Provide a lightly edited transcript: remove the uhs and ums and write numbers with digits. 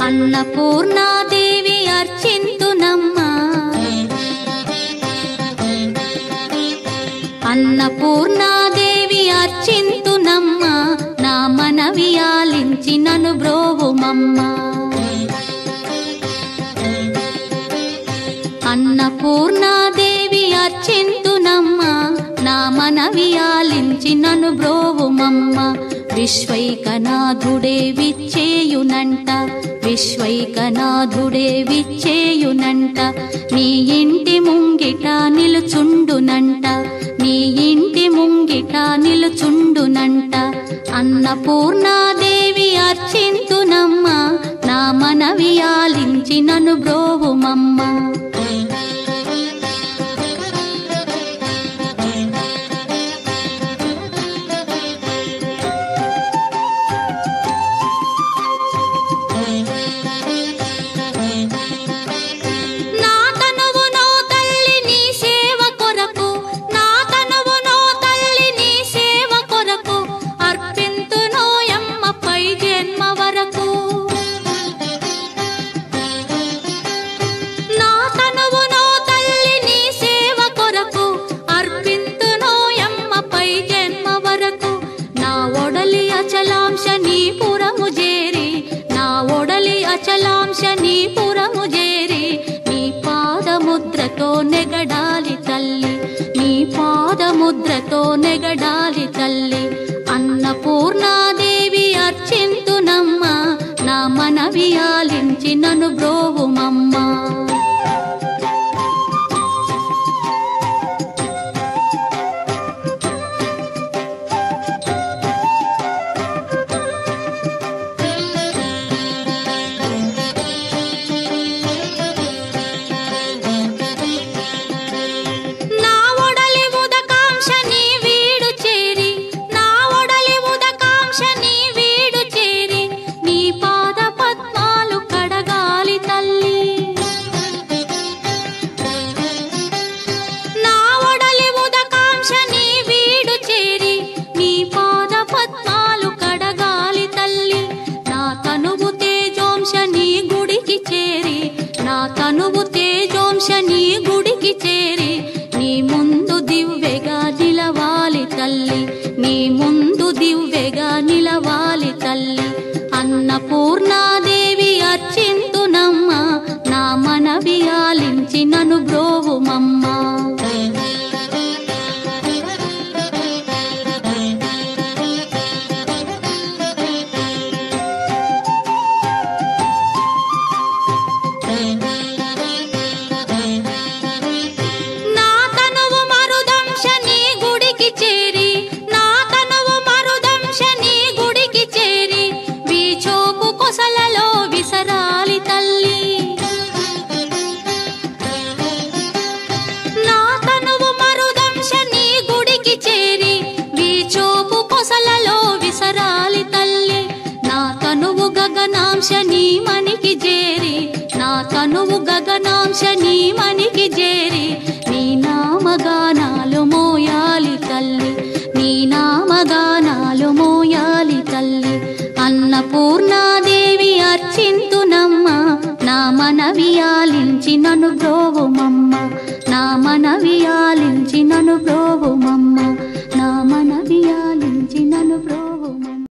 అన్నపూర్ణాదేవి అర్చింతునమ్మా, అన్నపూర్ణాదేవి అర్చింతునమ్మా, నా మనవి ఆలించి నన్ను బ్రోవుమమ్మా. అన్నపూర్ణాదేవి అర్చింతునమ్మా, నా మనవి ఆలించి నన్ను బ్రోవుమమ్మా. విశ్వైకనాథుడే విచ్చేయునంట, విశ్వైకనాథుడే విచ్చేయునంట, నీ ఇంటి ముంగిట నిలుచుండునంట, నీ ఇంటి ముంగిట నిలుచుండునంట. అన్నపూర్ణాదేవి అర్చింతునమ్మా, నా మనవి ఆలించి నన్ను బ్రోవుమమ్మా. అచలాంశనీపురము చేరి నీ పాదముద్రతో నెగడాలి తల్లి, నీ పాదముద్రతో నెగడాలి తల్లి. అన్నపూర్ణాదేవి అర్చింతునమ్మా, నా మనవి ఆలించి నన్ను బ్రోవుమమ్మా. తనువు తేజోంశని గుడికి చేరి నీ ముందు దివ్వెగా నిలవాలి తల్లి, నీ ముందు దివ్వెగా నిలవాలి తల్లి. అన్నపూర్ణాదేవి అర్చింతునమ్మా, నా మనవి ఆలించి నన్ను బ్రోవుమమ్మా. గగనాంశని మనికి చేరి, నా తనువు గగనాంశని మనికి చేరి నీ నామగానాలు మోయాలి తల్లి, నీ నామగానాలు మోయాలి తల్లి. అన్నపూర్ణాదేవి అర్చింతునమ్మా, నా మనవి ఆలించి నన్ను బ్రోవుమమ్మా, నా మనవి ఆలించి నన్ను బ్రోవుమమ్మా.